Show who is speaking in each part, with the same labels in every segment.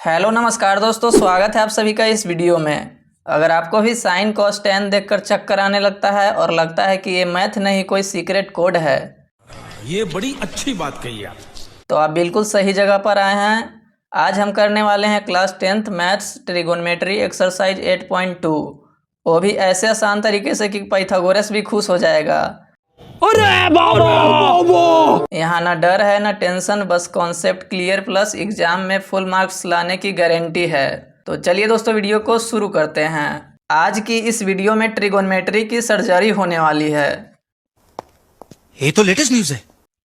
Speaker 1: Hello नमस्कार दोस्तों, स्वागत है आप सभी का इस वीडियो में। अगर आपको भी साइन कॉस टेन देखकर चक्कर आने लगता है और लगता है कि ये मैथ नहीं कोई सीक्रेट कोड है,
Speaker 2: ये बड़ी अच्छी बात कही आप।
Speaker 1: तो आप बिल्कुल सही जगह पर आए हैं। आज हम करने वाले हैं class 10th maths trigonometry exercise 8.2, वो भी ऐसे आसान तरीके से कि पाइथागोरस भी खुश हो जाएगा।
Speaker 2: अरे बाबा!
Speaker 1: यहाँ ना डर है ना टेंशन, बस कॉन्सेप्ट क्लियर प्लस एग्जाम में फुल मार्क्स लाने की गारंटी है। तो चलिए दोस्तों, वीडियो को शुरू करते हैं। आज की इस वीडियो में ट्रिगोनोमेट्री की सर्जरी होने वाली है।
Speaker 3: ये तो लेटेस्ट न्यूज़ है।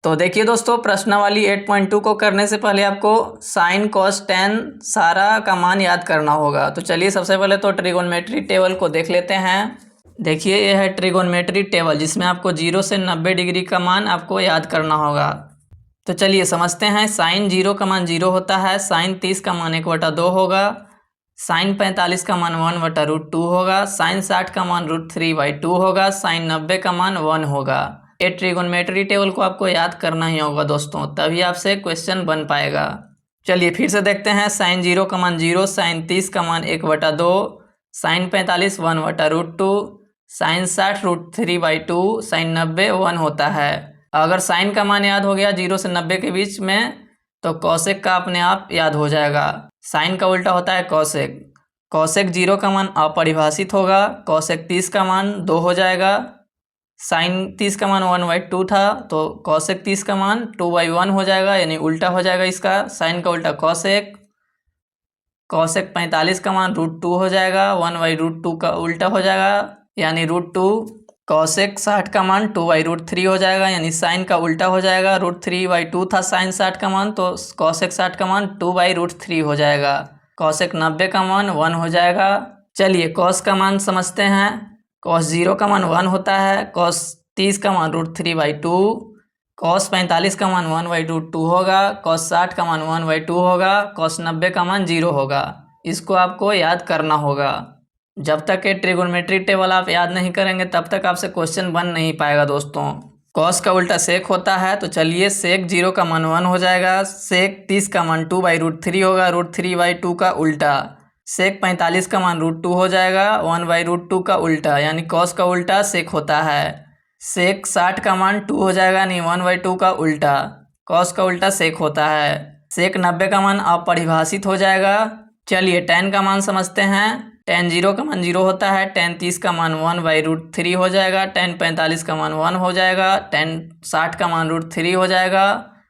Speaker 1: तो देखिए दोस्तों, प्रश्नावली 8.2 को करने से पहले आपको साइन कॉस टेन सारा का मान याद करना होगा। तो चलिए सबसे पहले तो ट्रिगोनोमेट्री टेबल को देख लेते हैं। देखिए, यह है ट्रिगोनोमेट्री टेबल जिसमें आपको 0 से 90 डिग्री का मान आपको याद करना होगा। तो चलिए समझते हैं। साइन 0 का मान 0 होता है, साइन 30 का मान 1/2 होगा, साइन 45 का मान 1/√2 होगा, साइन 60 का मान √3/2 होगा, साइन 90 का मान 1 होगा। ये ट्रिगोनोमेट्री टेबल को आपको याद करना ही होगा दोस्तों, तभी आपसे क्वेश्चन बन पाएगा। चलिए फिर से देखते हैं। साइन 0 का मान 0, साइन 30 का मान 1/2, साइन 45 1/√2, साइन 60 √3/2, साइन 90 1 होता है। अगर साइन का मान याद हो गया 0 से 90 के बीच में, तो कॉसेक का अपने आप याद हो जाएगा। साइन का उल्टा होता है कॉसेक। कॉसेक 0 का मान अपरिभाषित होगा, कॉसेक 30 का मान 2 हो जाएगा। साइन 30 का मान 1/2 था, तो कॉसेक 30 का मान 2/1 हो जाएगा, यानी उल्टा हो जाएगा इसका। साइन का उल्टा कॉसेक। कॉसेक 45 का मान √2 हो जाएगा, 1/√2 का उल्टा हो जाएगा यानी √2। कॉसेक 60 का मान 2/√3 हो जाएगा, यानी साइन का उल्टा हो जाएगा। √3/2 था साइन 60 का मान, तो कॉसेक 60 का मान 2/√3 हो जाएगा। कॉसेक 90 का मान 1 हो जाएगा। चलिए कॉस का मान समझते हैं। कॉस 0 का मान 1 होता है, कॉस 30 का मान √3/2, कॉस 45 का मान 1/√2 होगा, कॉस 60 का मान 1/2 होगा, कॉस 90 का मान 0 होगा। इसको आपको याद करना होगा। जब तक ये ट्रिगोनोमेट्री टेबल आप याद नहीं करेंगे तब तक आपसे क्वेश्चन बन नहीं पाएगा दोस्तों। कॉस का उल्टा सेक होता है, तो चलिए सेक 0 का मान 1 हो जाएगा, सेक 30 का मान 2/√3 होगा, √3/2 का उल्टा। सेक 45 का मान √2 हो जाएगा, 1/√2 का उल्टा, यानी कॉस का उल्टा सेक होता है। सेक 60 का मान 2 हो जाएगा, यानी 1/2 का उल्टा। कॉस का उल्टा सेक होता है। सेक 90 का मान अपरिभाषित हो जाएगा। चलिए टेन का मान समझते हैं। टेन 0 का मान 0 होता है, टेन 30 का मान 1/√3 हो जाएगा, टेन 45 का मान 1 हो जाएगा, टेन 60 का मान √3 हो जाएगा,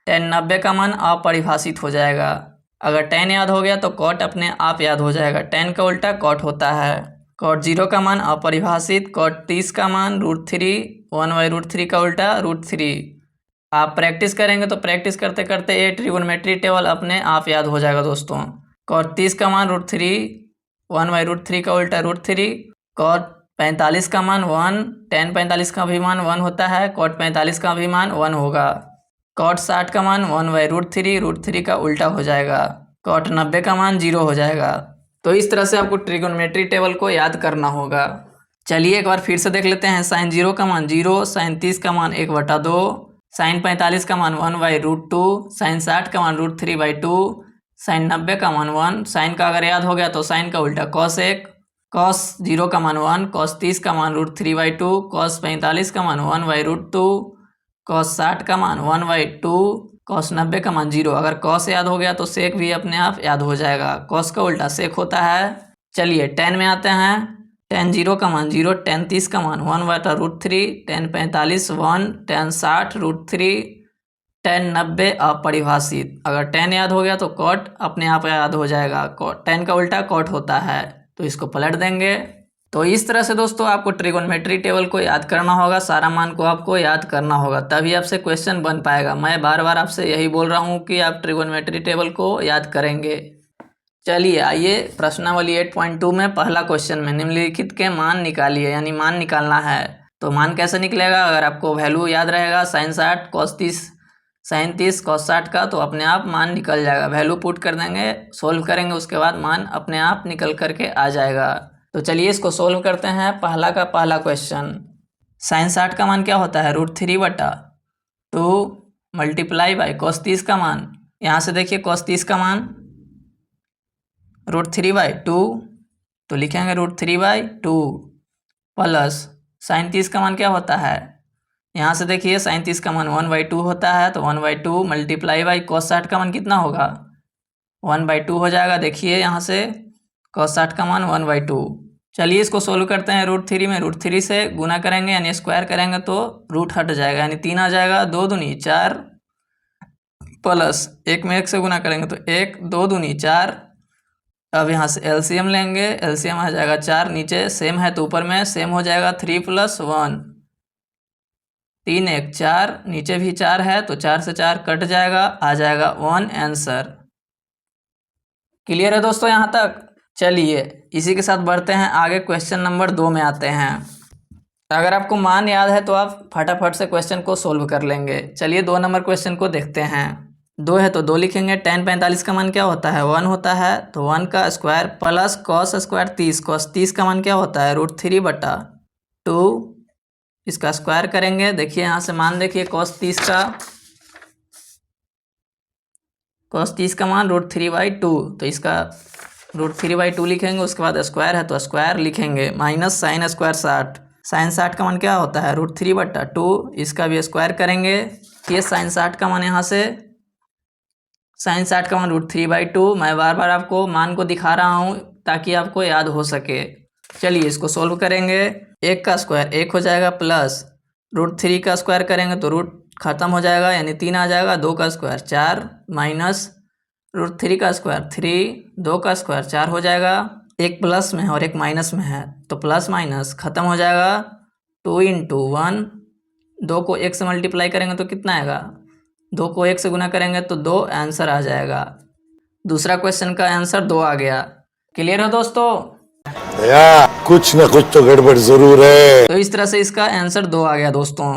Speaker 1: टेन 90 का मान अपरिभाषित हो जाएगा। अगर टेन याद हो गया तो कॉट अपने आप याद हो जाएगा। टेन का उल्टा कॉट होता है। कॉट 0 का मान अपरिभाषित, कॉट 30 का मान √3, 1/√3 का उल्टा √3। आप प्रैक्टिस करेंगे तो प्रैक्टिस करते करते ये ट्रिगोनोमेट्री टेबल अपने आप याद हो जाएगा दोस्तों। कॉट 30 का मान √3, 1/√3 का उल्टा √3, कॉट 45 का मान 1, टेन 45 का भी मान 1 होता है, कॉट 45 का भी मान 1 होगा। कॉट 60 का मान 1/√3, √3 का उल्टा हो जाएगा। कॉट 90 का मान 0 हो जाएगा। तो इस तरह से आपको ट्रिगोनोमेट्री टेबल को याद करना होगा। चलिए एक बार फिर से देख लेते हैं। साइन 0 का मान 0, साइन 30 का मान 1/2, साइन 45 का मान 1/√2, साइन 60 का मान √3/2, साइन 90 का मान 1। साइन का अगर याद हो गया तो साइन का उल्टा कॉसेक। कॉस 0 का मान 1, कॉस 30 का मान √3/2, कॉस 45 का मान 1/√2, कॉस 60 का मान 1/2, कॉस 90 का मान 0। अगर कॉस याद हो गया तो सेक भी अपने आप याद हो जाएगा। कॉस का उल्टा सेक होता है। चलिए टेन में आते हैं। टेन 0 का मान 0, टेन 30 का मान 1/√3, टेन 45 1, टेन 60 √3, टेन 90 अपरिभाषित। अगर टेन याद हो गया तो कॉट अपने आप याद हो जाएगा। टेन का उल्टा कॉट होता है, तो इसको पलट देंगे। तो इस तरह से दोस्तों आपको ट्रिगोनोमेट्री टेबल को याद करना होगा, सारा मान को आपको याद करना होगा, तभी आपसे क्वेश्चन बन पाएगा। मैं बार बार आपसे यही बोल रहा हूँ कि आप ट्रिगोनोमेट्री टेबल को याद करेंगे। चलिए आइए प्रश्नावली 8.2 में पहला क्वेश्चन में निम्नलिखित के मान निकालिए, यानी मान निकालना है। तो मान कैसे निकलेगा? अगर आपको वैल्यू याद रहेगा साइन 60 कॉस 30, साइन 30 कॉस 60 का, तो अपने आप मान निकल जाएगा। वैल्यू पुट कर देंगे, सोल्व करेंगे, उसके बाद मान अपने आप निकल करके आ जाएगा। तो चलिए इसको सोल्व करते हैं। पहला का पहला क्वेश्चन, साइन 60 का मान क्या होता है? √3/2 मल्टीप्लाई बाई कॉस 30 का मान। यहाँ से देखिए कॉस 30 का मान √3/2, तो लिखेंगे √3/2 प्लस साइन 30 का मान क्या होता है, यहाँ से देखिए साइन 30 का मान 1/2 होता है, तो 1/2 मल्टीप्लाई बाई cos 60 का मान कितना होगा, 1/2 हो जाएगा। देखिए यहाँ से cos 60 का मान 1/2। चलिए इसको सोल्व करते हैं। √3 में √3 से गुना करेंगे यानी स्क्वायर करेंगे तो रूट हट जाएगा यानी 3 आ जाएगा, 2 दूनी 4 प्लस 1 में 1 से गुना करेंगे तो 1, 2 दूनी 4। अब यहाँ से एलसीएम लेंगे, एलसीएम आ जाएगा 4, नीचे सेम है तो ऊपर में सेम हो जाएगा 3 + 1, 3 1 4, नीचे भी 4 है तो 4 से 4 कट जाएगा, आ जाएगा 1 आंसर। क्लियर है दोस्तों यहाँ तक। चलिए इसी के साथ बढ़ते हैं आगे, क्वेश्चन नंबर 2 में आते हैं। अगर आपको मान याद है तो आप फटाफट से क्वेश्चन को सोल्व कर लेंगे। चलिए 2 नंबर क्वेश्चन को देखते हैं। 2 है तो 2 लिखेंगे। tan 45 का मान क्या होता है, 1 होता है, तो 1 का square plus cos square 30, cos 30 का मान क्या होता है, √3/2, इसका स्क्वायर करेंगे। देखिए यहाँ से मान देखिए cos 30 का मान √3/2, तो इसका √3/2 लिखेंगे, उसके बाद स्क्वायर है तो स्क्वायर लिखेंगे, माइनस साइन स्क्वायर 60, साइन 60 का मान क्या होता है, √3/2, इसका भी स्क्वायर करेंगे। ये साइन 60 का मान यहाँ से साइन 60 का मान √3/2, मैं बार बार आपको मान को दिखा रहा हूँ ताकि आपको याद हो सके। चलिए इसको सोल्व करेंगे। 1 का स्क्वायर 1 हो जाएगा, प्लस √3 का स्क्वायर करेंगे तो रूट खत्म हो जाएगा यानी 3 आ जाएगा, 2 का स्क्वायर 4, माइनस √3 का स्क्वायर 3, 2 का स्क्वायर 4 हो जाएगा। एक प्लस में है और एक माइनस में है तो प्लस माइनस खत्म हो जाएगा, 2 × 1, 2 को 1 से मल्टीप्लाई करेंगे तो कितना आएगा, 2 को 1 से गुना करेंगे तो 2 आंसर आ जाएगा। दूसरा क्वेश्चन का आंसर 2 आ गया। क्लियर है दोस्तों।
Speaker 4: या कुछ न कुछ तो गड़बड़ जरूर है।
Speaker 1: तो इस तरह से इसका आंसर 2 आ गया दोस्तों।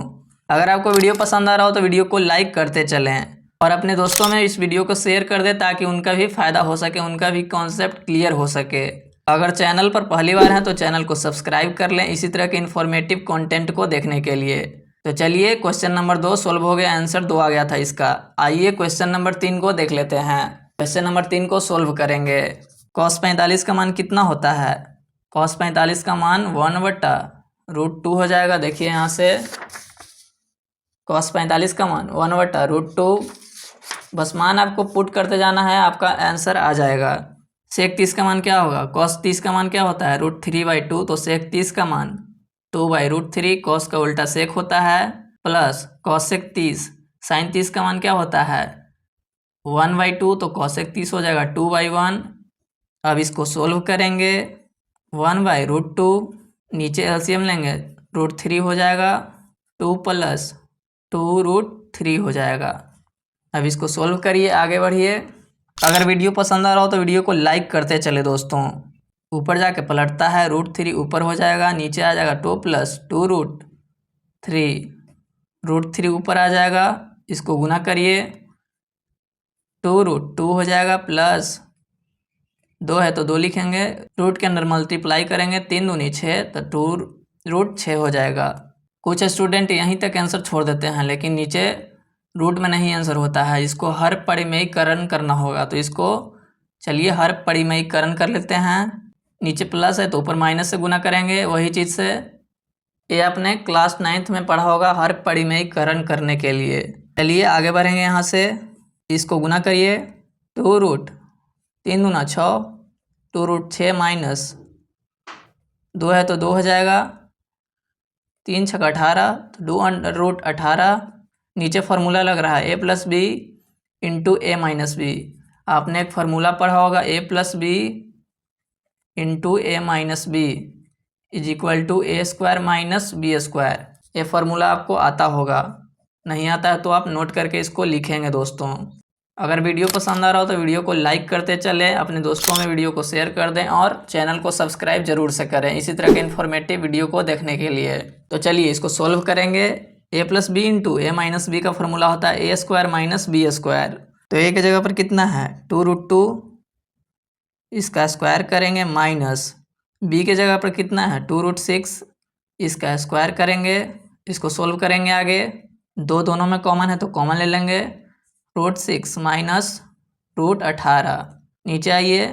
Speaker 1: अगर आपको वीडियो पसंद आ रहा हो तो वीडियो को लाइक करते चलें और अपने दोस्तों में इस वीडियो को शेयर कर दें ताकि उनका भी फ़ायदा हो सके, उनका भी कॉन्सेप्ट क्लियर हो सके। अगर चैनल पर पहली बार हैं तो चैनल को सब्सक्राइब कर लें इसी तरह के इन्फॉर्मेटिव कंटेंट को देखने के लिए। तो चलिए क्वेश्चन नंबर 2 सोल्व हो गया, आंसर 2 आ गया था इसका। आइए क्वेश्चन नंबर 3 को देख लेते हैं। क्वेश्चन नंबर 3 को सोल्व करेंगे। cos 45 का मान कितना होता है, cos 45 का मान 1/√2 हो जाएगा। देखिए यहाँ से cos 45 का मान 1/√2, बस मान आपको पुट करते जाना है, आपका आंसर आ जाएगा। sec 30 का मान क्या होगा, cos 30 का मान क्या होता है, √3/2, तो sec 30 का मान 2/√3, cos का उल्टा sec होता है, प्लस cos sec 30, sin 30 का मान क्या होता है 1/2, तो cos sec 30 हो जाएगा 2/1। अब इसको सोल्व करेंगे, 1/√2, नीचे एलसीएम लेंगे, √3 हो जाएगा, 2 + 2√3 हो जाएगा। अब इसको सोल्व करिए, आगे बढ़िए। अगर वीडियो पसंद आ रहा हो तो वीडियो को लाइक करते चले दोस्तों। ऊपर जाके पलटता है, √3 ऊपर हो जाएगा, नीचे आ जाएगा 2 + 2√3, √3 ऊपर आ जाएगा, इसको गुना करिए, 2√2 हो जाएगा, प्लस 2 है तो 2 लिखेंगे, रूट के अंदर मल्टीप्लाई करेंगे, 3 दूनी 6, तो 2√6 हो जाएगा। कुछ स्टूडेंट यहीं तक आंसर छोड़ देते हैं लेकिन नीचे रूट में नहीं आंसर होता है, इसको हर परिमेयीकरण करना होगा। तो इसको चलिए हर परिमेयीकरण कर लेते हैं। नीचे प्लस है तो ऊपर माइनस से गुना करेंगे, वही चीज़ से ये आपने क्लास 9th में पढ़ा होगा हर परिमेयीकरण करने के लिए। चलिए आगे बढ़ेंगे यहाँ से, इसको गुना करिए, 2√3 दूना 6, 2√6 माइनस 2 है तो 2 हो जाएगा, 3 × 6 = 18, तो 2√18। नीचे फार्मूला लग रहा है a + b × a - b। आपने एक फार्मूला पढ़ा होगा a + b × a - b = a² - b²। ये फार्मूला आपको आता होगा, नहीं आता है तो आप नोट करके इसको लिखेंगे दोस्तों। अगर वीडियो पसंद आ रहा हो तो वीडियो को लाइक करते चलें, अपने दोस्तों में वीडियो को शेयर कर दें और चैनल को सब्सक्राइब जरूर से करें इसी तरह के इन्फॉर्मेटिव वीडियो को देखने के लिए। तो चलिए इसको सोल्व करेंगे। a + b × a - b का फार्मूला होता है a² - b²। तो a की जगह पर कितना है 2√2, इसका स्क्वायर करेंगे, माइनस b की जगह पर कितना है 2√6, इसका स्क्वायर करेंगे। इसको सोल्व करेंगे आगे, दोनों में कॉमन है तो कॉमन ले लेंगे, √6 - √18। नीचे आइए,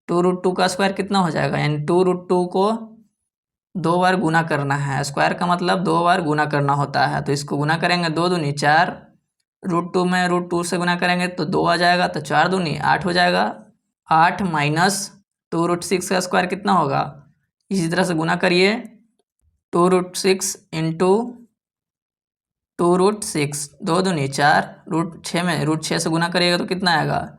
Speaker 1: 2√2 का स्क्वायर कितना हो जाएगा, यानी 2√2 को 2 बार गुना करना है। स्क्वायर का मतलब 2 बार गुना करना होता है, तो इसको गुना करेंगे 2 दूनी 4, √2 में √2 से गुना करेंगे तो 2 आ जाएगा, तो 4 दूनी 8 हो जाएगा। 8 माइनस 2√6 का स्क्वायर कितना होगा, इसी तरह से गुना करिए। 2√6 इंटू 2√6, 2 दूनी 4, √6 में √6 से गुना करिएगा तो कितना आएगा,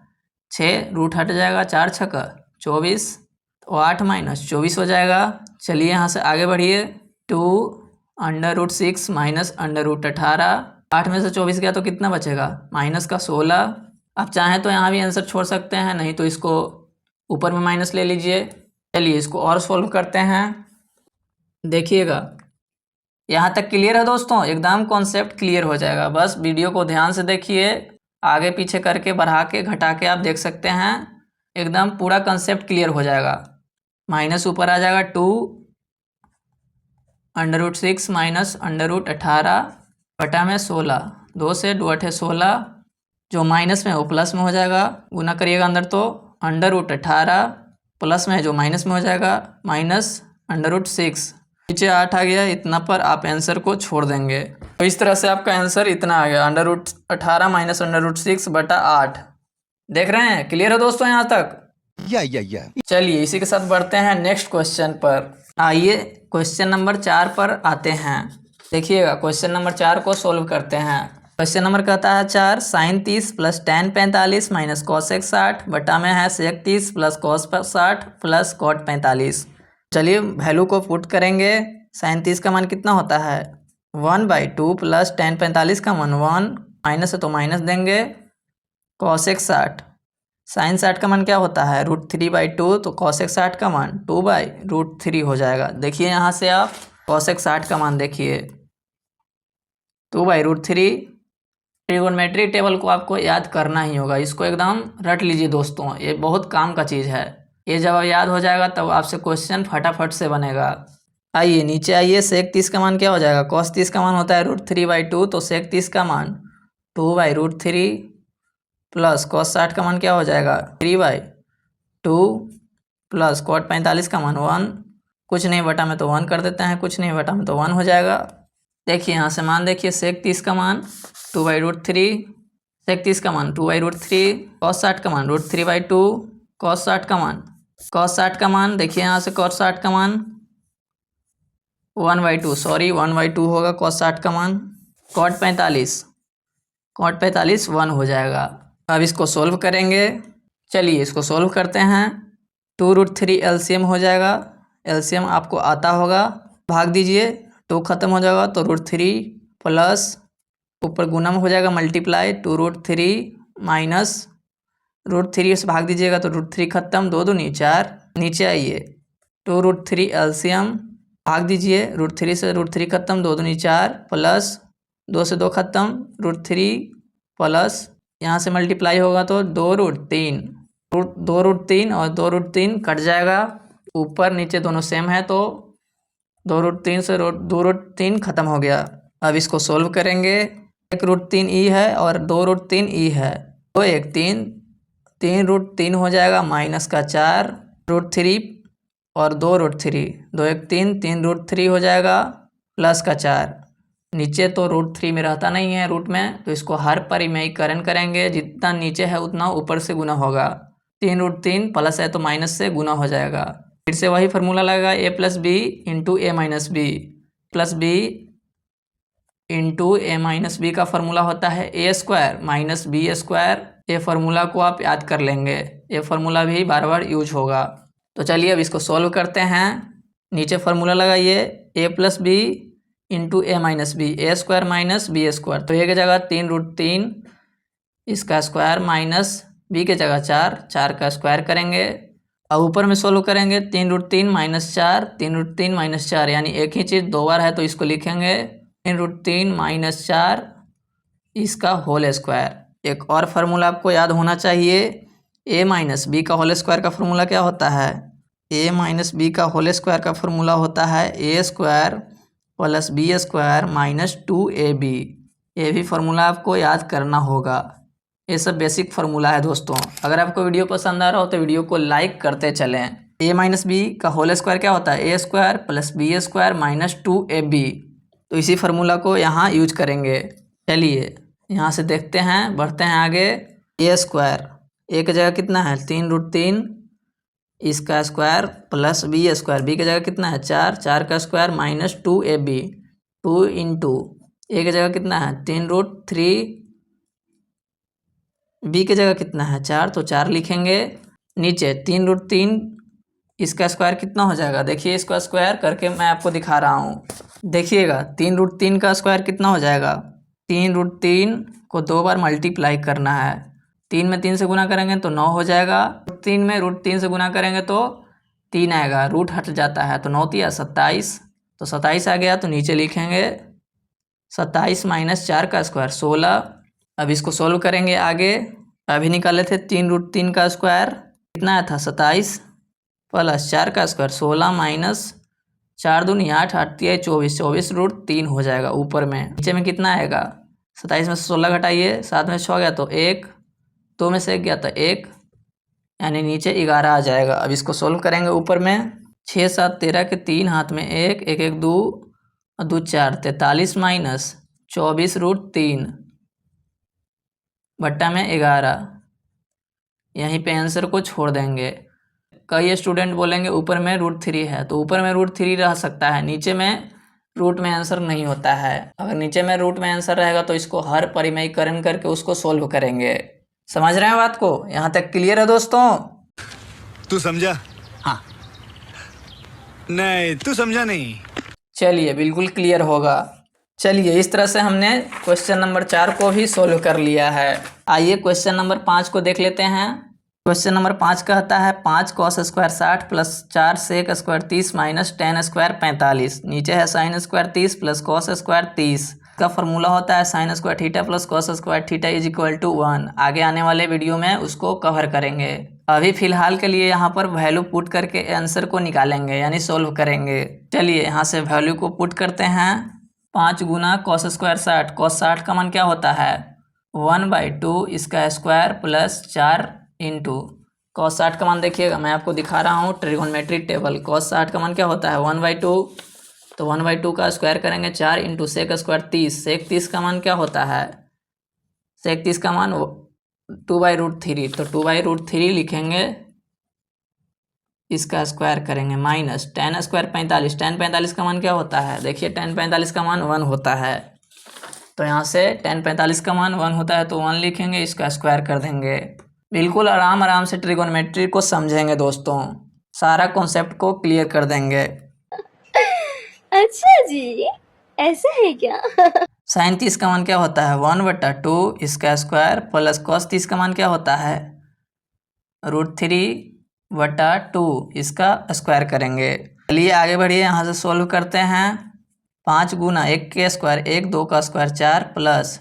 Speaker 1: 6, रूट हट जाएगा, 4 छक्का 24, तो 8 माइनस 24 हो जाएगा। चलिए यहाँ से आगे बढ़िए। 2√6 माइनस √18, 8 में से 24 गया तो कितना बचेगा, माइनस का 16। आप चाहें तो यहाँ भी आंसर छोड़ सकते हैं, नहीं तो इसको ऊपर में माइनस ले लीजिए। चलिए इसको और सॉल्व करते हैं, देखिएगा। यहाँ तक क्लियर है दोस्तों, एकदम कॉन्सेप्ट क्लियर हो जाएगा। बस वीडियो को ध्यान से देखिए, आगे पीछे करके बढ़ा के घटा के आप देख सकते हैं, एकदम पूरा कंसेप्ट क्लियर हो जाएगा। माइनस ऊपर आ जाएगा 2√6 माइनस √18 बटा में 16, 2 से 2 8 16, जो माइनस में वो प्लस में हो जाएगा, गुना करिएगा अंदर तो √18 प्लस में जो माइनस में हो जाएगा, माइनस √6, नीचे 8 आ गया। इतना पर आप आंसर को छोड़ देंगे, तो इस तरह से आपका आंसर इतना आ गया, √18 माइनस √6 बटा 8। देख रहे हैं, क्लियर है दोस्तों यहाँ तक?
Speaker 3: या
Speaker 1: चलिए इसी के साथ बढ़ते हैं नेक्स्ट क्वेश्चन पर। आइए क्वेश्चन नंबर 4 पर आते हैं। देखिएगा, क्वेश्चन नंबर 4 को सोल्व करते हैं। क्वेश्चन नंबर कहता है 4 sin 30 plus tan 45 minus cos 60 बटा में है sec 30 plus cos 60 plus cot 45। चलिए वैल्यू को पुट करेंगे। sin 30 का मान कितना होता है, 1/2 प्लस tan 45 का मान 1, माइनस है तो माइनस देंगे। cos 60, sin 60 का मान क्या होता है, √3/2, तो cos 60 का मान 2/√3 हो जाएगा। देखिए यहाँ से आप cos 60 का मान देखिए 2/√3। ट्रिगोनोमेट्री टेबल को आपको याद करना ही होगा, इसको एकदम रट लीजिए दोस्तों, ये बहुत काम का चीज़ है। ये जब याद हो जाएगा तब आपसे क्वेश्चन फटाफट से बनेगा। आइए नीचे आइए, sec 30 का मान क्या हो जाएगा, cos 30 का मान होता है √3/2, तो sec 30 का मान 2/√3 प्लस cos 60 का मान क्या हो जाएगा 3/2 प्लस cot 45 का मान 1, कुछ नहीं बटा में तो 1 कर देते हैं, कुछ नहीं बटा में तो 1 हो जाएगा। देखिए यहाँ से मान देखिए, sec 30 का मान 2/√3, sec 30 का मान 2/√3, cos 60 का मान √3/2, cos 60 का मान देखिए यहाँ से cos 60 का मान 1/2, सॉरी 1/2 होगा cos 60 का मान। cot 45 1 हो जाएगा। अब इसको सोल्व करेंगे। चलिए इसको सोल्व करते हैं। 2√3 एलसीएम हो जाएगा, एलसीएम आपको आता होगा, भाग दीजिए, 2 खत्म हो जाएगा तो √3 प्लस ऊपर गुना में हो जाएगा मल्टीप्लाई 2√3 माइनस √3 से भाग दीजिएगा तो √3 खत्म, 2 दूनी 4, नीचे आइए 2√3 एलसीएम भाग दीजिए, √3 से √3 खत्म, 2 दूनी 4 प्लस 2 से 2 खत्म, √3 प्लस यहाँ से मल्टीप्लाई होगा तो 2√3 और 2√3 कट जाएगा, ऊपर नीचे दोनों सेम है तो 2√3 से 2√3 खत्म हो गया। अब इसको सोल्व करेंगे। 1√3 ई है और 2√3 ई है, 2 1 3, 3√3 हो जाएगा माइनस का 4 √3 और 2√3, 2 1 3, 3√3 हो जाएगा प्लस का 4, नीचे तो √3 में रहता नहीं है रूट में, तो इसको हर परिमेयीकरण करेंगे, जितना नीचे है उतना ऊपर से गुना होगा। 3√3 प्लस है तो माइनस से गुना हो जाएगा, फिर से वही फार्मूला लगेगा a + b into a - b plus b into a - b का फार्मूला होता है a² माइनस b²। ये फार्मूला को आप याद कर लेंगे, ये फार्मूला भी बार बार यूज होगा। तो चलिए अब इसको सॉल्व करते हैं। नीचे फार्मूला लगाइए a + b into a - b, a² minus b², तो a की जगह 3√3 इसका स्क्वायर माइनस b की जगह 4 का स्क्वायर करेंगे। अब ऊपर में सोल्व करेंगे, 3√3 माइनस 4, 3√3 माइनस 4, यानी एक ही चीज़ 2 बार है तो इसको लिखेंगे 3√3 माइनस 4 इसका होल स्क्वायर। एक और फार्मूला आपको याद होना चाहिए, a - b का होल स्क्वायर का फार्मूला क्या होता है, a - b का होल स्क्वायर का फार्मूला होता है a² plus b² minus 2ab। ये भी फार्मूला आपको याद करना होगा। ये सब बेसिक फार्मूला है दोस्तों। अगर आपको वीडियो पसंद आ रहा हो तो वीडियो को लाइक करते चलें। a माइनस बी का होल स्क्वायर क्या होता है? A square plus B square minus 2ab। तो इसी फार्मूला को यहाँ यूज करेंगे। चलिए यहाँ से देखते हैं, बढ़ते हैं आगे। ए स्क्वायर ए की जगह कितना है? 3√3 इसका square plus B square, B की जगह कितना है? 4 का स्क्वायर माइनस 2ab। 2 इंटू ए की जगह कितना है? 3√3, बी की जगह कितना है? 4, तो 4 लिखेंगे। नीचे 3√3 इसका स्क्वायर कितना हो जाएगा? देखिए इसका स्क्वायर करके मैं आपको दिखा रहा हूँ। देखिएगा 3√3 का स्क्वायर कितना हो जाएगा? 3√3 को 2 बार मल्टीप्लाई करना है। 3 में 3 से गुना करेंगे तो 9 हो जाएगा। 3 में √3 से गुना करेंगे तो 3 आएगा, रूट हट जाता है तो 9 तिया 27, तो 27 आ गया। तो नीचे लिखेंगे 27 माइनस 4 का स्क्वायर 16। अब इसको सोल्व करेंगे आगे। अभी निकाले थे 3√3 का स्क्वायर कितना आया था? 27 प्लस 4 का स्क्वायर 16 माइनस 4 दूनी 8, 8 तिया 24, 24√3 हो जाएगा ऊपर में। नीचे में कितना आएगा? 27 में से 16 घटाइए, 7 में 6 गया तो 1, 2 में से 1 गया तो 1, यानी नीचे 11 आ जाएगा। अब इसको सोल्व करेंगे ऊपर में। 6 7 13 के 3 हाथ में 1, 1 1 2 और 2 4, 43 माइनस 24√3 बट्टा में 11। यहीं पे आंसर को छोड़ देंगे। कई स्टूडेंट बोलेंगे ऊपर में √3 है, तो ऊपर में √3 रह सकता है, नीचे में रूट में आंसर नहीं होता है। अगर नीचे में रूट में आंसर रहेगा तो इसको हर परिमेयीकरण करके उसको सोल्व करेंगे। समझ रहे हैं बात को? यहाँ तक क्लियर है दोस्तों?
Speaker 3: तू समझा? हाँ। नहीं, तू समझा नहीं।
Speaker 1: चलिए बिल्कुल क्लियर होगा। चलिए इस तरह से हमने क्वेश्चन नंबर 4 को भी सोल्व कर लिया है। आइए क्वेश्चन नंबर 5 को देख लेते हैं। क्वेश्चन नंबर 5 कहता है 5 cos square 60 plus 4 sec square 30 minus ten square 45। नीचे है sine square 30 plus cos square 30 का फॉर्मूला होता है sine square theta plus cos square theta is equal to 1। आगे आने वाले वीडियो में उसको कवर करेंगे। अभी फिलहाल के लिए यहाँ पर वैल्यू पुट करके आंसर को निकालेंगे, यानी सोल्व करेंगे। चलिए यहाँ से वैल्यू को पुट करते हैं। 5 गुना कॉस स्क्वायर 60, कॉस 60 का मान क्या होता है? 1/2 इसका स्क्वायर प्लस 4 इंटू कॉस 60 का मान देखिएगा, मैं आपको दिखा रहा हूँ ट्रिगोनोमेट्रिक टेबल। कॉस 60 का मान क्या होता है? 1/2, तो 1/2 का स्क्वायर करेंगे 4 इंटू सेक स्क्वायर 30। सेक 30 का मान क्या होता है? सेक 30 का मान 2/√3, तो 2/√3 लिखेंगे, इसका स्क्वायर करेंगे माइनस टेन स्क्वायर 45। टेन 45 का मान क्या होता है? देखिए टेन 45 का मान 1 होता है, तो यहाँ से टेन 45 का मान 1 होता है तो 1 लिखेंगे, इसका स्क्वायर कर देंगे। बिल्कुल आराम से ट्रिगोनोमेट्री को समझेंगे दोस्तों, सारा कॉन्सेप्ट को क्लियर कर देंगे।
Speaker 5: अच्छा जी, ऐसा है क्या?
Speaker 1: साइन 30 का मान क्या होता है? 1/2 इसका स्क्वायर प्लस कॉस 30 का मान क्या होता है? √3/2 इसका स्क्वायर करेंगे। चलिए आगे बढ़िए, यहाँ से सोल्व करते हैं। 5 गुना 1 के स्क्वायर 1, 2 का स्क्वायर 4 प्लस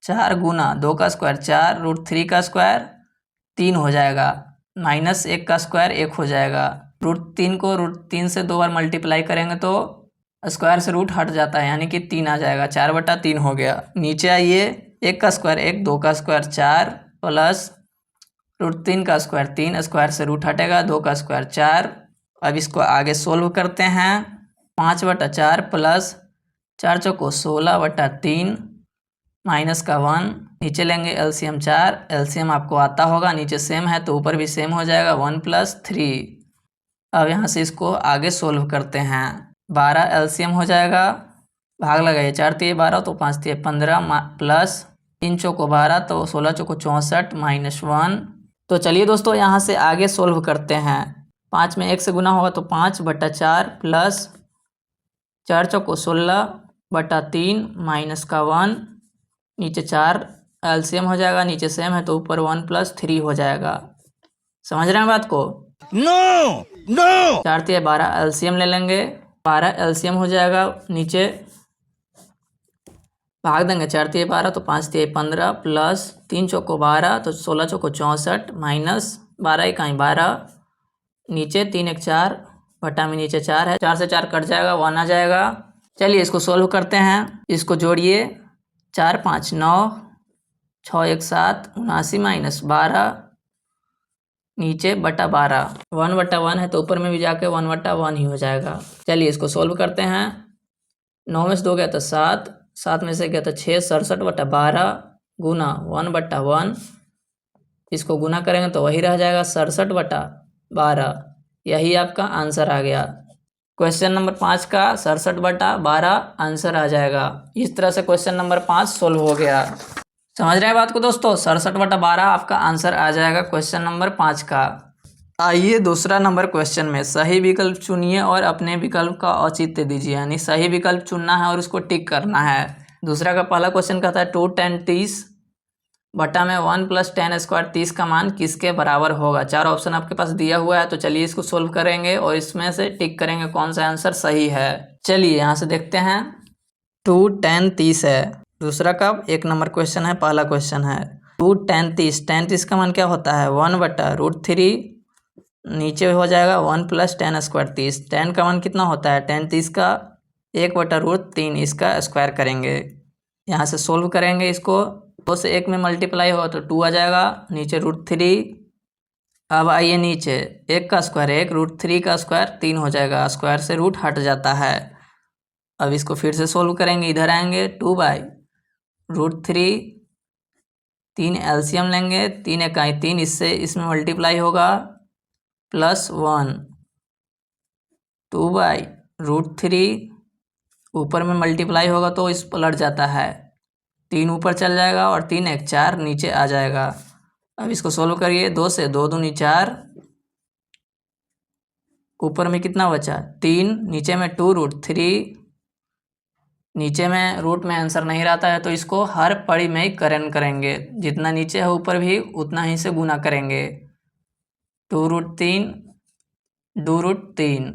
Speaker 1: 4 गुना 2 का स्क्वायर 4, √3 का स्क्वायर 3 हो जाएगा, माइनस 1 का स्क्वायर 1 हो जाएगा। √3 को √3 से 2 बार मल्टीप्लाई करेंगे तो स्क्वायर से रूट हट जाता है, यानी कि 3 आ जाएगा, 4/3 हो गया। नीचे आइए, 1 का स्क्वायर 1, 2 का स्क्वायर 4 प्लस √3 का स्क्वायर 3, स्क्वायर से रूट हटेगा, 2 का स्क्वायर 4। अब इसको आगे सोल्व करते हैं। 5/4 प्लस 4 चौको 16/3 माइनस का 1, नीचे लेंगे एलसीएम 4, एलसीएम आपको आता होगा, नीचे सेम है तो ऊपर भी सेम हो जाएगा, 1 + 3। अब यहाँ से इसको आगे सोल्व करते हैं। 12 एलसीएम हो जाएगा, भाग लगाइए, 4 तिये 12 तो 5 तिये 15 प्लस 3 चौको 12 तो 16 चौको 64 माइनस 1। तो चलिए दोस्तों यहाँ से आगे सोल्व करते हैं। 5 में 1 से गुना होगा तो 5/4 प्लस 4 चौको 16/3 माइनस का 1, नीचे 4 एलसीएम हो जाएगा, नीचे सेम है तो ऊपर 1 + 3 हो जाएगा। समझ रहे हैं बात को?
Speaker 3: नो नो
Speaker 1: 4 तिये 12 एलसीएम ले लेंगे, 12 एलसीएम हो जाएगा, नीचे भाग देंगे, 4 तिये 12 तो 5 तिये 15 प्लस 3 चौको 12 तो 16 चौको 64 माइनस 12 इकाई 12, नीचे 3 1 4 बटा में नीचे 4 है, 4 से 4 कट जाएगा, 1 आ जाएगा। चलिए इसको सोल्व करते हैं, इसको जोड़िए, 4 5 9 6 एक 7 79 माइनस 12 नीचे बटा 12 1/1 है तो ऊपर में भी जाके 1/1 ही हो जाएगा। चलिए इसको सोल्व करते हैं। 9 में से 2 गया तो 7 7 में से गया तो 6 67/12 गुना 1/1 इसको गुना करेंगे तो वही रह जाएगा 67/12। यही आपका आंसर आ गया। क्वेश्चन नंबर 5 का 67/12 आंसर आ जाएगा। इस तरह से क्वेश्चन नंबर 5 सोल्व हो गया। समझ रहे हैं बात को दोस्तों? 67/12 आपका आंसर आ जाएगा क्वेश्चन नंबर 5 का। आइए दूसरा नंबर क्वेश्चन में सही विकल्प चुनिए और अपने विकल्प का औचित्य दीजिए, यानी सही विकल्प चुनना है और उसको टिक करना है। दूसरा का पहला क्वेश्चन कहता है 2 tan 30 बटा में 1 + tan स्क्वायर 30 का मान किसके बराबर होगा। 4 ऑप्शन आपके पास दिया हुआ है, तो चलिए इसको सोल्व करेंगे और इसमें से टिक करेंगे कौन सा आंसर सही है। चलिए यहाँ से देखते हैं। 2 tan 30 है। दूसरा का 1 नंबर क्वेश्चन है, पहला क्वेश्चन है 2 tan 30। tan 30 का मान क्या होता है 1/√3 नीचे हो जाएगा 1 + tan स्क्वायर 30। tan का मान कितना होता है tan 30 का 1/√3 इसका स्क्वायर करेंगे। यहाँ से सोल्व करेंगे इसको। 2 से 1 में मल्टीप्लाई होगा तो 2 आ जाएगा नीचे √3। अब आइए नीचे 1 का स्क्वायर 1 √3 का स्क्वायर 3 हो जाएगा, स्क्वायर से रूट हट जाता है। अब इसको फिर से सोल्व करेंगे, इधर आएंगे 2/√3 3 एलसीएम लेंगे 3 इकाई 3 इससे इसमें मल्टीप्लाई होगा +1 2/√3 ऊपर में मल्टीप्लाई होगा तो इस पलट जाता है 3 ऊपर चल जाएगा और 3 1 4 नीचे आ जाएगा। अब इसको सोल्व करिए 2 से 2 दूनी 4 ऊपर में कितना बचा 3 नीचे में 2√3 नीचे में रूट में आंसर नहीं रहता है तो इसको हर पड़ी में ही करण करेंगे, जितना नीचे है ऊपर भी उतना ही से गुना करेंगे। 2√3 2√3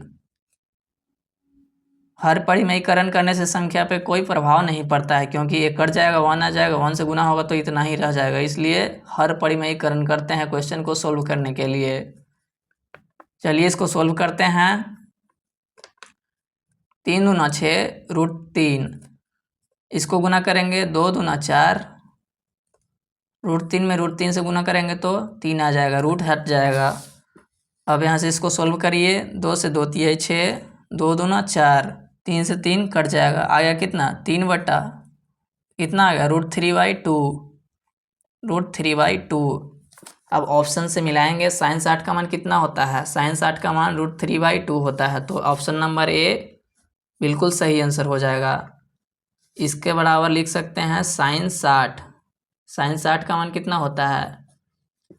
Speaker 1: हर पड़ी में ही करण करने से संख्या पे कोई प्रभाव नहीं पड़ता है, क्योंकि ये कट जाएगा 1 आ जाएगा 1 से गुना होगा तो इतना ही रह जाएगा, इसलिए हर पड़ी में ही करण करते हैं क्वेश्चन को सोल्व करने के लिए। चलिए इसको सोल्व करते हैं। 3 दूना 6 √3 इसको गुना करेंगे 2 दूना 4 √3 में √3 से गुना करेंगे तो 3 आ जाएगा, रूट हट जाएगा। अब यहाँ से इसको सोल्व करिए 2 से 2 तिहाई 6 2 दूना 4 3 से 3 कट जाएगा, आ गया कितना 3 बटा कितना आ गया √3/2 √3/2। अब ऑप्शन से मिलाएंगे sin 60 का मान कितना होता है, sin 60 का मान √3/2 होता है, तो ऑप्शन नंबर ए बिल्कुल सही आंसर हो जाएगा। इसके बराबर लिख सकते हैं sin 60। sin 60 का मान कितना होता है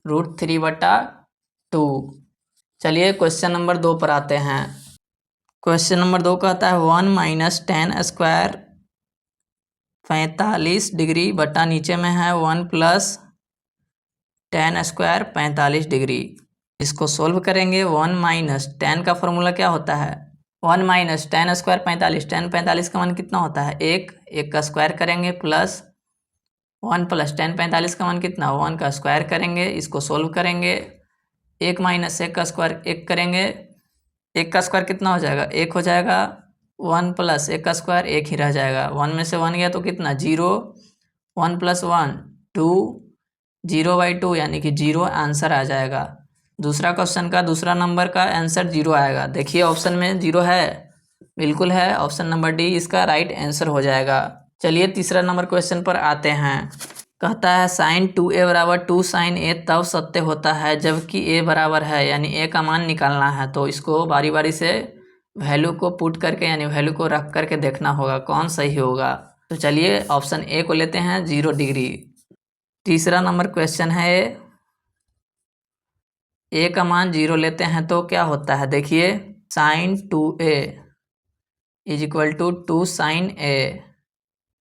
Speaker 1: √3/2। चलिए क्वेश्चन नंबर 2 पर आते हैं। क्वेश्चन नंबर 2 कहता है 1 - tan स्क्वायर 45 डिग्री बटा नीचे में है 1 + tan स्क्वायर 45 डिग्री। इसको सोल्व करेंगे। 1 - tan का फॉर्मूला क्या होता है 1 - tan स्क्वायर 45। tan 45 का मान कितना होता है 1 का स्क्वायर करेंगे प्लस 1 + tan 45 का मान कितना 1 का स्क्वायर करेंगे। इसको सोल्व करेंगे। 1 - 1 का स्क्वायर 1 करेंगे, 1 का स्क्वायर कितना हो जाएगा 1 हो जाएगा, 1 + 1 का स्क्वायर 1 ही रह जाएगा। 1 में से 1 गया तो कितना 0, 1 + 1 2 0/2 यानी कि 0 आंसर आ जाएगा। दूसरा क्वेश्चन का दूसरा नंबर का आंसर 0 आएगा। देखिए ऑप्शन में 0 है, बिल्कुल है, ऑप्शन नंबर डी इसका राइट आंसर हो जाएगा। चलिए तीसरा नंबर क्वेश्चन पर आते हैं। कहता है sin 2a = 2 sin a तब सत्य होता है जबकि a बराबर है, यानी a का मान निकालना है। तो इसको बारी बारी से वैल्यू को पुट करके यानी वैल्यू को रख करके देखना होगा कौन सही होगा। तो चलिए ऑप्शन ए को लेते हैं 0 डिग्री। तीसरा नंबर क्वेश्चन है a का मान 0 लेते हैं तो क्या होता है, देखिए sin 2a = 2 sin a।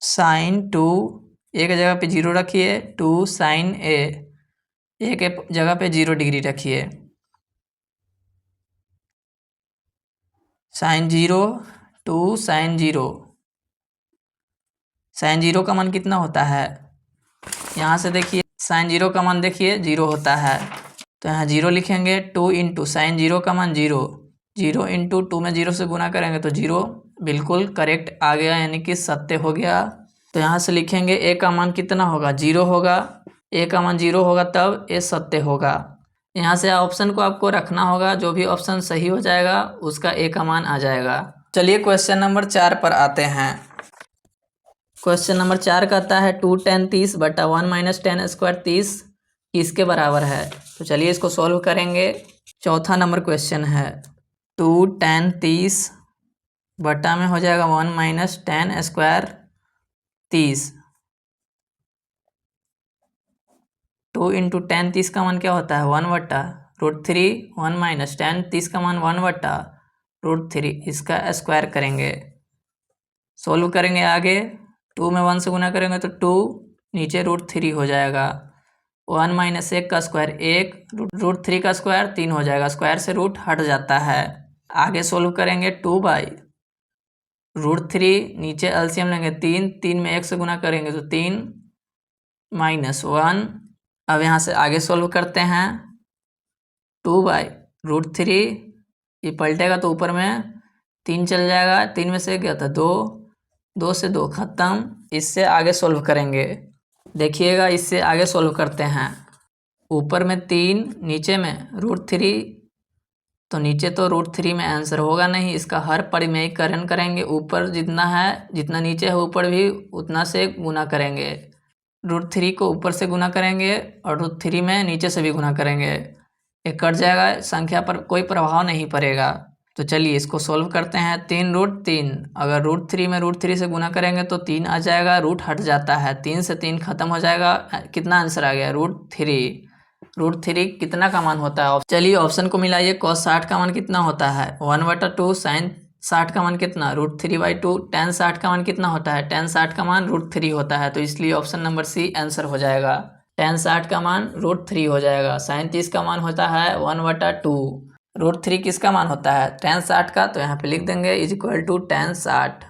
Speaker 1: sin 2 एक जगह पे 0 रखिए, 2 sin a एक जगह पे 0 डिग्री रखिए। sin 0 2 sin 0 sin 0 का मान कितना होता है, यहाँ से देखिए sin 0 का मान देखिए 0 होता है, तो यहाँ 0 लिखेंगे। 2 × sin 0 का मान 0 0 × 2 में 0 से गुना करेंगे तो 0 बिल्कुल करेक्ट आ गया, यानी कि सत्य हो गया। तो यहाँ से लिखेंगे ए का मान कितना होगा, 0 होगा। ए का मान 0 होगा तब ए सत्य होगा। यहाँ से ऑप्शन को आपको रखना होगा, जो भी ऑप्शन सही हो जाएगा उसका ए का मान आ जाएगा। चलिए क्वेश्चन नंबर 4 पर आते हैं। क्वेश्चन नंबर 4 कहता है 2 tan 30 बटा 1 माइनस tan स्क्वायर 30 किसके बराबर है। तो चलिए इसको सॉल्व करेंगे। चौथा नंबर क्वेश्चन है 2 tan 30 बटा में हो जाएगा 1 minus tan square 30। 2 into tan 30 का मान क्या होता है, 1/√3। 1 माइनस tan 30 का मान 1/√3। इसका स्क्वायर करेंगे, सोल्व करेंगे आगे। 2 में 1 से गुना करेंगे तो 2, नीचे √3 हो जाएगा। 1 माइनस 1 का स्क्वायर 1, √3 का स्क्वायर 3 हो जाएगा। स्क्वायर से रूट हट जाता है। आगे सोल्व करेंगे 2/√3, नीचे एलसीएम लेंगे 3, 3 में 1 से गुना करेंगे तो 3 माइनस 1। अब यहाँ से आगे सोल्व करते हैं। 2/√3 ये पलटेगा तो ऊपर में 3 चल जाएगा। 3 में से क्या था, 2, 2 से 2 खत्म। इससे आगे सोल्व करेंगे, देखिएगा इससे आगे सोल्व करते हैं। ऊपर में 3, नीचे में √3, तो नीचे तो √3 में आंसर होगा नहीं। इसका हर परिमेयीकरण करेंगे, ऊपर जितना है, जितना नीचे है ऊपर भी उतना से गुना करेंगे। √3 को ऊपर से गुना करेंगे और √3 में नीचे से भी गुना करेंगे। ये कट जाएगा, संख्या पर कोई प्रभाव नहीं पड़ेगा। तो चलिए इसको सोल्व करते हैं। 3√3, अगर √3 में √3 से गुना करेंगे तो 3 आ जाएगा, रूट हट जाता है। 3 से 3 खत्म हो जाएगा। कितना आंसर आ गया, √3। √3 कितना का मान होता है, चलिए ऑप्शन को मिलाइए। cos 60 का मान कितना होता है, 1/2। sin 60 का मान कितना, √3/2। tan 60 का मान कितना होता है, tan 60 का मान √3 होता है। तो इसलिए ऑप्शन नंबर सी आंसर हो जाएगा। tan 60 का मान √3 हो जाएगा। sin 30 का मान होता है 1/2। √3 किसका मान होता है, tan 60 का। तो यहाँ पे लिख देंगे = tan 60।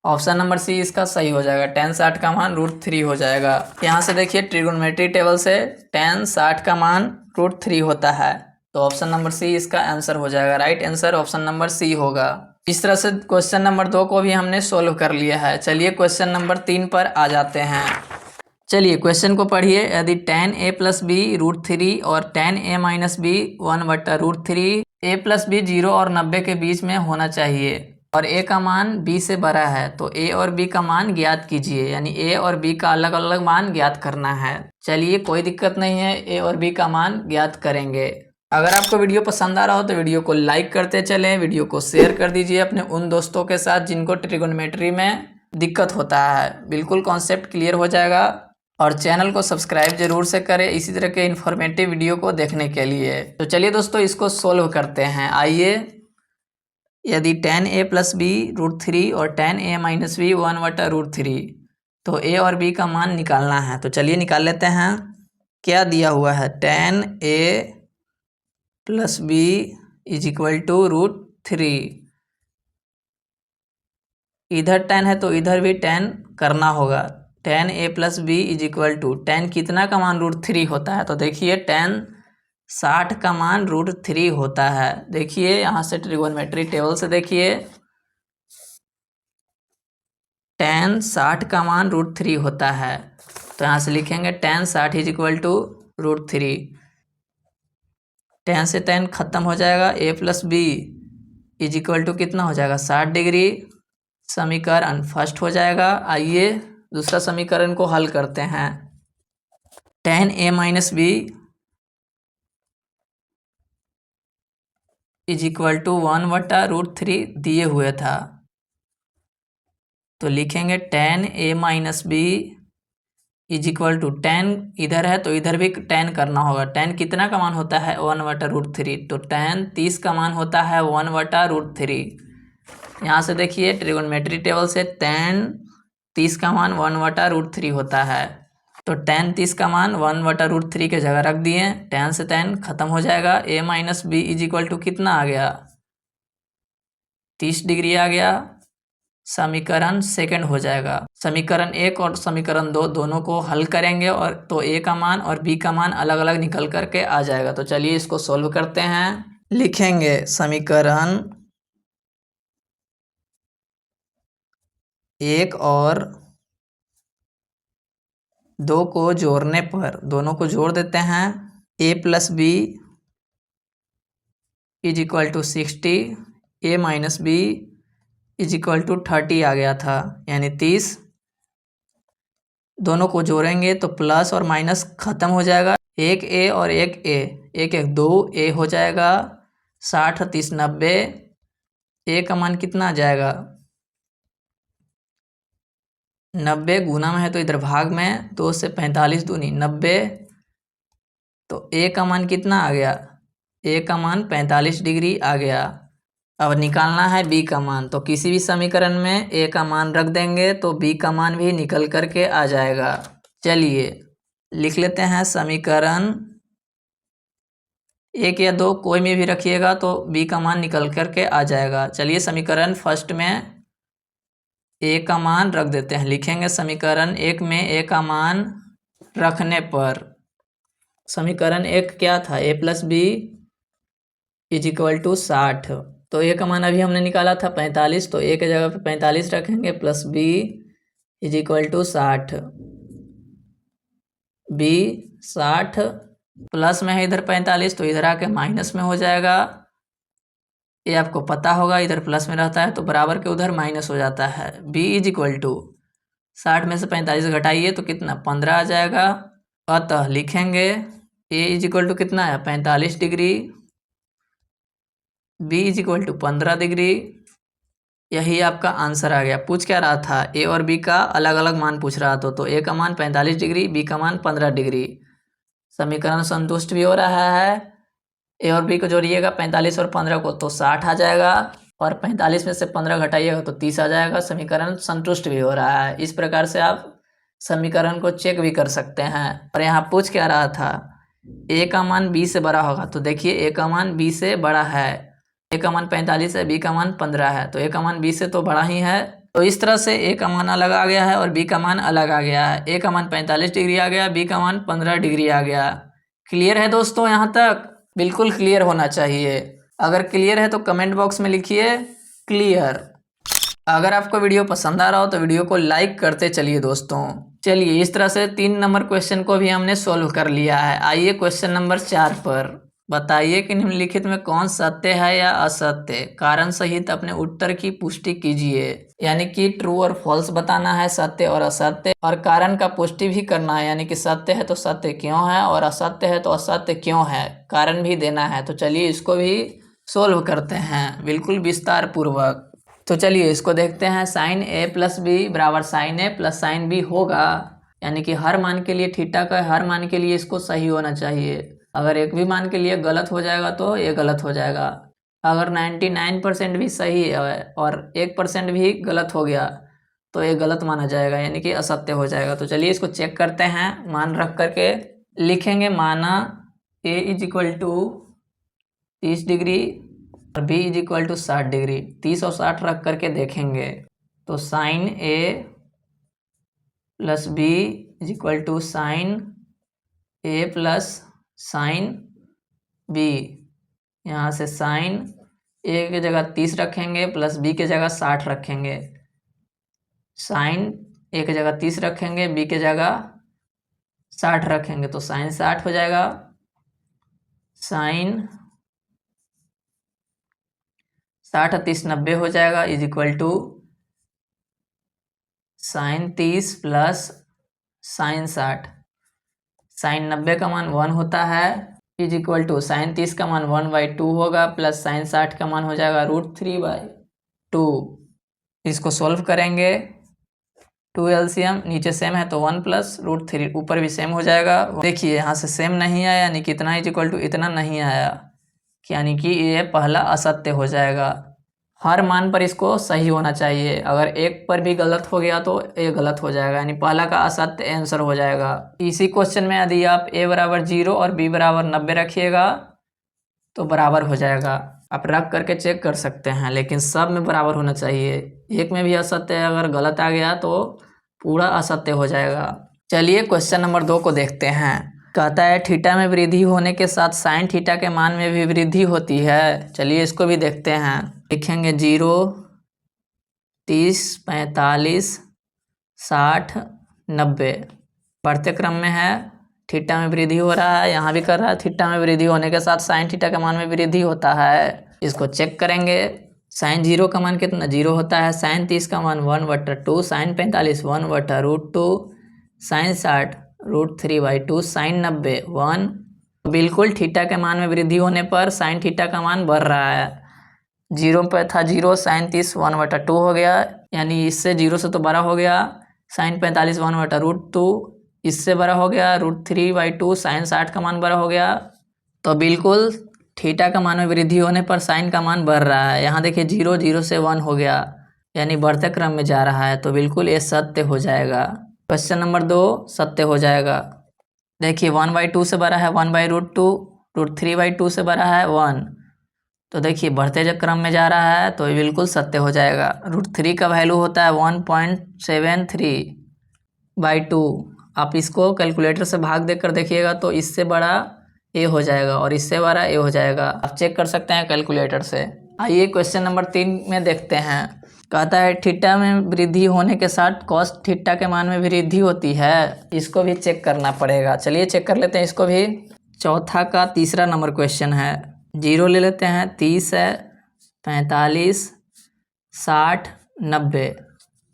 Speaker 1: ऑप्शन नंबर सी इसका सही हो जाएगा। tan 60 का मान √3 हो जाएगा। यहाँ से देखिए ट्रिगोनोमेट्री टेबल से tan 60 का मान √3 होता है। तो ऑप्शन नंबर सी इसका आंसर हो जाएगा। Right answer option number C होगा। इस तरह से क्वेश्चन नंबर 2 को भी हमने सोल्व कर लिया है। चलिए क्वेश्चन नंबर 3 पर आ जाते हैं। चलिए क्वेश्चन को पढ़िए। यदि tan a + b √3 और tan a - b 1/√3, a + b 0 और 90 के बीच में होना चाहिए और a का मान b से बड़ा है, तो a और b का मान ज्ञात कीजिए। यानी a और b का अलग अलग मान ज्ञात करना है। चलिए कोई दिक्कत नहीं है, a और b का मान ज्ञात करेंगे। अगर आपको वीडियो पसंद आ रहा हो तो वीडियो को लाइक करते चलें, वीडियो को शेयर कर दीजिए अपने उन दोस्तों के साथ जिनको ट्रिगोनोमेट्री में दिक्कत होता है। बिल्कुल कॉन्सेप्ट क्लियर हो जाएगा। और चैनल को सब्सक्राइब जरूर से करें इसी तरह के इन्फॉर्मेटिव वीडियो को देखने के लिए। तो चलिए दोस्तों इसको सोल्व करते हैं। आइए, यदि tan a + b √3 और tan a - b 1/√3, तो a और b का मान निकालना है। तो चलिए निकाल लेते हैं। क्या दिया हुआ है, tan a + b = √3। इधर tan है तो इधर भी tan करना होगा। tan a + b = tan कितना का मान √3 होता है। तो देखिए tan 60 का मान √3 होता है। देखिए यहाँ से ट्रिगोनोमेट्री टेबल से देखिए tan 60 का मान √3 होता है। तो यहाँ से लिखेंगे tan 60 = √3। tan से tan खत्म हो जाएगा। a + b = कितना हो जाएगा, 60 डिग्री। समीकरण फर्स्ट हो जाएगा। आइए दूसरा समीकरण को हल करते हैं। tan a - b = 1/√3 दिए हुए था, तो लिखेंगे tan a - b = tan इधर है तो इधर भी tan करना होगा। tan कितना का मान होता है, 1/√3। तो tan 30 का मान होता है 1/√3। यहाँ से देखिए ट्रिगोनोमेट्री टेबल से tan 30 का मान 1/√3 होता है। तो tan 30 का मान 1/√3 के जगह रख दिए। tan से tan खत्म हो जाएगा। a - b = कितना आ गया, 30 डिग्री आ गया। समीकरण सेकंड हो जाएगा। समीकरण 1 और समीकरण 2 दोनों को हल करेंगे और तो a का मान और b का मान अलग अलग निकल करके आ जाएगा। तो चलिए इसको सोल्व करते हैं। लिखेंगे समीकरण 1 और दो को जोड़ने पर दोनों को जोड़ देते हैं। a plus B is equal to 60, a minus B is equal to 30 आ गया था, यानी 30। दोनों को जोड़ेंगे तो प्लस और माइनस ख़त्म हो जाएगा। एक a और एक a, एक एक 2a हो जाएगा। 60 30 90, a का मान कितना आ जाएगा? 90 गुना में है तो इधर भाग में, 2 से 45 दूनी 90, तो a का मान कितना आ गया? a का मान 45 डिग्री आ गया। अब निकालना है b का मान, तो किसी भी समीकरण में a का मान रख देंगे तो b का मान भी निकल करके आ जाएगा। चलिए लिख लेते हैं समीकरण। 1 या 2 कोई में भी रखिएगा तो b का मान निकल करके आ जाएगा। चलिए समीकरण फर्स्ट में a का मान रख देते हैं। लिखेंगे समीकरण 1 में a का मान रखने पर, समीकरण 1 क्या था? a plus B is equal to 60, तो a का मान अभी हमने निकाला था 45, तो a के जगह पे 45 रखेंगे plus b is equal to 60। b 60 plus में है इधर 45, तो इधर आके माइनस में हो जाएगा। ये आपको पता होगा, इधर प्लस में रहता है तो बराबर के उधर माइनस हो जाता है। b इज इक्वल टू 60 में से 45 घटाइए तो कितना? 15 आ जाएगा। अतः लिखेंगे a इज इक्वल टू कितना है? 45 degree, b is equal to 15 degree. यही आपका आंसर आ गया। पूछ क्या रहा था? a और b का अलग अलग मान पूछ रहा था, तो a का मान 45 डिग्री, b का मान 15 डिग्री। समीकरण संतुष्ट भी हो रहा है। a और b को जोड़िएगा 45 और 15 को तो 60 आ जाएगा, और 45 में से 15 घटाइएगा तो 30 आ जाएगा। समीकरण संतुष्ट भी हो रहा है। इस प्रकार से आप समीकरण को चेक भी कर सकते हैं। और यहाँ पूछ क्या रहा था? a का मान b से बड़ा होगा, तो देखिए a का मान b से बड़ा है। a का मान 45 है, b का मान 15 है, तो a का मान b से तो बड़ा ही है। तो इस तरह से a का मान अलग आ गया है और b का मान अलग आ गया है। a का मान 45 डिग्री आ गया, b का मान 15 डिग्री आ गया। क्लियर है दोस्तों? यहाँ तक बिल्कुल क्लियर होना चाहिए। अगर क्लियर है तो कमेंट बॉक्स में लिखिए क्लियर। अगर आपको वीडियो पसंद आ रहा हो तो वीडियो को लाइक करते चलिए दोस्तों। चलिए इस तरह से 3 नंबर क्वेश्चन को भी हमने सोल्व कर लिया है। आइए क्वेश्चन नंबर 4 पर। बताइए कि निम्नलिखित में कौन सत्य है या असत्य? कारण सहित अपने उत्तर की पुष्टि कीजिए। यानी कि ट्रू और फॉल्स बताना है, सत्य और असत्य, और कारण का पुष्टि भी करना है। यानी कि सत्य है तो सत्य क्यों है, और असत्य है तो असत्य क्यों है, कारण भी देना है। तो चलिए इसको भी सोल्व करते हैं बिल्कुल विस्तार पूर्वक। तो चलिए इसको देखते हैं। साइन a प्लस बी बराबर sine a plus sine b होगा, यानी कि हर मान के लिए थीटा का हर मान के लिए इसको सही होना चाहिए। अगर एक भी मान के लिए गलत हो जाएगा तो ये गलत हो जाएगा। अगर 99% भी सही है और 1% भी गलत हो गया तो ये गलत माना जाएगा, यानी कि असत्य हो जाएगा। तो चलिए इसको चेक करते हैं। मान रख करके लिखेंगे। माना a is equal to 30 degree और b is equal to 60 degree. 30 और 60 रख करके देखेंगे तो sine a plus b is equal to sine a plus sine b। यहाँ से साइन a की जगह 30 रखेंगे प्लस b की जगह 60 रखेंगे। साइन a की जगह 30 रखेंगे, b की जगह 60 रखेंगे, तो साइन 60 हो जाएगा। साइन 60 30 90 हो जाएगा is equal to sine 30 plus sine 60। Sine 90 का मान 1 होता है इज इक्वल टू साइन 30 का मान 1/2 होगा प्लस साइन 60 का मान हो जाएगा √3/2। इसको सोल्व करेंगे। 2 LCM नीचे सेम है तो 1 प्लस √3, ऊपर भी सेम हो जाएगा। देखिए यहाँ से सेम नहीं आया, यानी कि इतना इज इक्वल टू इतना नहीं आया, यानी कि ये पहला असत्य हो जाएगा। हर मान पर इसको सही होना चाहिए। अगर एक पर भी गलत हो गया तो ये गलत हो जाएगा, यानी पहला का असत्य आंसर हो जाएगा। इसी क्वेश्चन में यदि आप a बराबर 0 और b बराबर 90 रखिएगा तो बराबर हो जाएगा। आप रख करके चेक कर सकते हैं, लेकिन सब में बराबर होना चाहिए। एक में भी असत्य है, अगर गलत आ गया तो पूरा असत्य हो जाएगा। चलिए क्वेश्चन नंबर 2 को देखते हैं। कहता है थीटा में वृद्धि होने के साथ साइन थीटा के मान में भी वृद्धि होती है। चलिए इसको भी देखते हैं। लिखेंगे 0 30 45 60 90। बढ़ते क्रम में है, थीटा में वृद्धि हो रहा है, यहाँ भी कर रहा है। थीटा में वृद्धि होने के साथ साइन थीटा का मान में वृद्धि होता है, इसको चेक करेंगे। साइन 0 का मान कितना 0 होता है, साइन 30 का मान 1/2, साइन 45 1/√2, साइन 60 √3/2, साइन 90 1। बिल्कुल थीटा के मान में वृद्धि होने पर साइन थीटा का मान बढ़ रहा है। 0 पर था 0, साइन 30 1/2 हो गया, यानी इससे 0 से तो बड़ा हो गया। साइन 45 1/√2, इससे बड़ा हो गया। √3/2, साइन 60 का मान बड़ा हो गया। तो बिल्कुल थीटा का मान में वृद्धि होने पर साइन का मान बढ़ रहा है। यहाँ देखिए 0 0 से 1 हो गया, यानी बढ़ते क्रम में जा रहा है, तो बिल्कुल ये सत्य हो जाएगा। क्वेश्चन नंबर 2 सत्य हो जाएगा। देखिए 1/2 से बड़ा है 1/√2, √3/2 से बड़ा है 1, तो देखिए बढ़ते जब क्रम में जा रहा है तो ये बिल्कुल सत्य हो जाएगा। √3 का वैल्यू होता है 1.73/2। आप इसको कैलकुलेटर से भाग देकर देखिएगा तो इससे बड़ा ए हो जाएगा और इससे बड़ा ए हो जाएगा। आप चेक कर सकते हैं कैलकुलेटर से। आइए क्वेश्चन नंबर 3 में देखते हैं। कहता है थीटा में वृद्धि होने के साथ कॉस थीटा के मान में वृद्धि होती है, इसको भी चेक करना पड़ेगा। चलिए चेक कर लेते हैं इसको भी। चौथा का तीसरा नंबर क्वेश्चन है। 0 ले लेते हैं, 30 है, 45 60 90।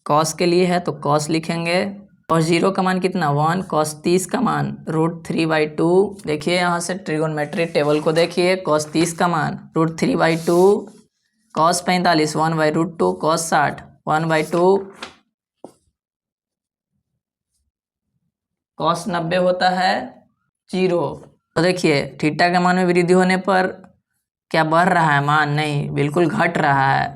Speaker 1: कॉस के लिए है तो कॉस लिखेंगे, और 0 का मान कितना 1, कॉस 30 का मान √3/2। देखिए यहाँ से ट्रिगोनोमेट्री टेबल को देखिए, कॉस 30 का मान √3/2, कॉस 45 1/√2, कॉस 60 1/2, कॉस 90 होता है 0। तो देखिए थीटा के मान में वृद्धि होने पर क्या बढ़ रहा है मान? नहीं, बिल्कुल घट रहा है,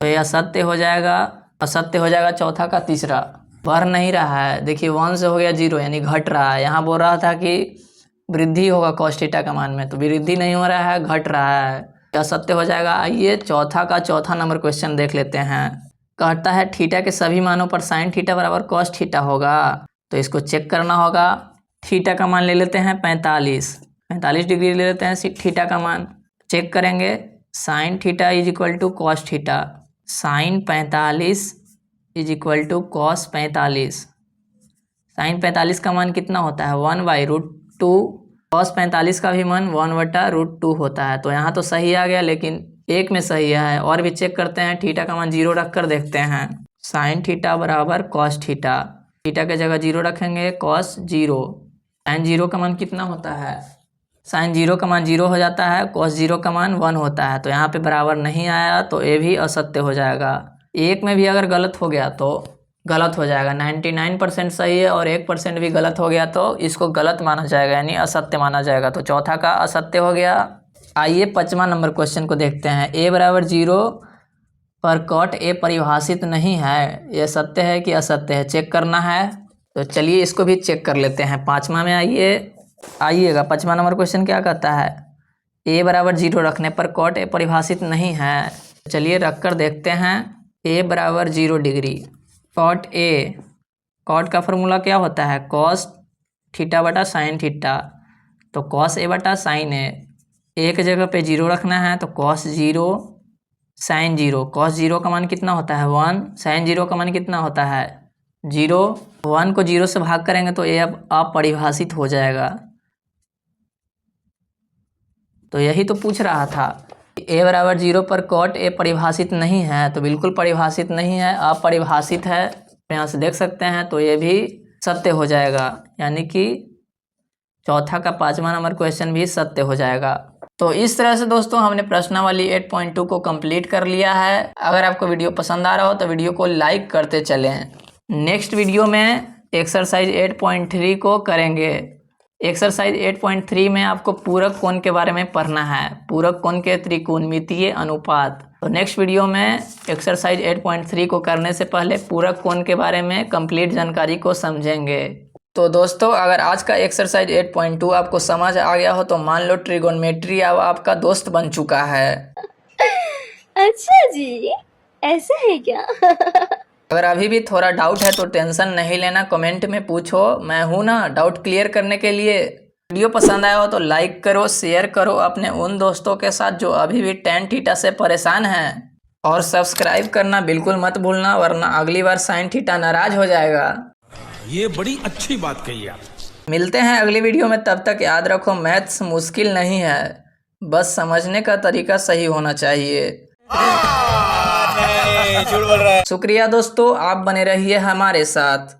Speaker 1: तो यह असत्य हो जाएगा। असत्य हो जाएगा चौथा का तीसरा, बढ़ नहीं रहा है। देखिए 1 से हो गया 0, यानी घट रहा है। यहाँ बोल रहा था कि वृद्धि होगा कॉस थीटा का मान में, तो वृद्धि नहीं हो रहा है, घट रहा है, असत्य हो जाएगा। आइए चौथा का चौथा नंबर क्वेश्चन देख लेते हैं। कहता है थीटा के सभी मानों पर साइन थीटा बराबर कॉस थीटा होगा, तो इसको चेक करना होगा। थीटा का मान ले लेते हैं 45 डिग्री ले लेते हैं थीटा का मान, चेक करेंगे। Sine theta is equal to cos theta, sine 45 is equal to cos 45। Sine 45 का मान कितना होता है 1/√2, कॉस 45 का भी मान 1/√2 होता है। तो यहाँ तो सही आ गया, लेकिन एक में सही है। और भी चेक करते हैं, थीटा का मान 0 रख कर देखते हैं। साइन थीटा बराबर कॉस थीटा, थीटा के जगह 0 रखेंगे, कॉस 0। साइन 0 का मान कितना होता है? साइन 0 का मान 0 हो जाता है, कॉस 0 का मान 1 होता है। तो यहाँ पे बराबर नहीं आया, तो ये भी असत्य हो जाएगा। एक में भी अगर गलत हो गया तो गलत हो जाएगा। 99% सही है और 1% भी गलत हो गया तो इसको गलत माना जाएगा, यानी असत्य माना जाएगा। तो चौथा का असत्य हो गया। आइए 5वां नंबर क्वेश्चन को देखते हैं। a बराबर 0 पर कॉट a परिभाषित नहीं है, यह सत्य है कि असत्य है, चेक करना है। तो चलिए इसको भी चेक कर लेते हैं। 5वां में आइएगा 5वां नंबर क्वेश्चन क्या कहता है? a बराबर 0 रखने पर कॉट a परिभाषित नहीं है। चलिए रख कर देखते हैं। a बराबर 0 डिग्री, कॉट a, कॉट का फॉर्मूला क्या होता है? कॉस थीटा बटा साइन थीटा, तो कॉस a बटा साइन a। एक जगह पे 0 रखना है, तो कॉस 0 साइन 0। कॉस 0 का मान कितना होता है 1, साइन 0 का मान कितना होता है 0। 1 को 0 से भाग करेंगे तो ये अब अपरिभाषित हो जाएगा। तो यही तो पूछ रहा था, a बराबर 0 पर कॉट a परिभाषित नहीं है, तो बिल्कुल परिभाषित नहीं है, अपरिभाषित है। यहाँ से देख सकते हैं, तो ये भी सत्य हो जाएगा, यानी कि चौथा का 5वां नंबर क्वेश्चन भी सत्य हो जाएगा। तो इस तरह से दोस्तों हमने प्रश्नावली 8.2 को कंप्लीट कर लिया है। अगर आपको वीडियो पसंद आ रहा हो तो वीडियो को लाइक करते चलें। नेक्स्ट वीडियो में एक्सरसाइज 8.3 को करेंगे। एक्सरसाइज 8.3 में आपको पूरक कोण के बारे में पढ़ना है, पूरक कोण के त्रिकोणमितीय अनुपात। तो नेक्स्ट वीडियो में एक्सरसाइज 8.3 को करने से पहले पूरक कोण के बारे में कंप्लीट जानकारी को समझेंगे। तो दोस्तों अगर आज का एक्सरसाइज 8.2 आपको समझ आ गया हो तो मान लो ट्रिगोनोमेट्री अब आपका दोस्त बन चुका है।
Speaker 5: अच्छा जी, ऐसा है क्या?
Speaker 1: अगर अभी भी थोड़ा डाउट है तो टेंशन नहीं लेना, कमेंट में पूछो, मैं हूं ना डाउट क्लियर करने के लिए। वीडियो पसंद आया हो तो लाइक करो, शेयर करो अपने उन दोस्तों के साथ जो अभी भी tan थीटा से परेशान हैं, और सब्सक्राइब करना बिल्कुल मत भूलना, वरना अगली बार sin थीटा नाराज हो जाएगा।
Speaker 2: ये बड़ी अच्छी बात कही आप।
Speaker 1: मिलते हैं अगली वीडियो में, तब तक याद रखो मैथ्स मुश्किल नहीं है, बस समझने का तरीका सही होना चाहिए। शुक्रिया दोस्तों, आप बने रहिए हमारे साथ।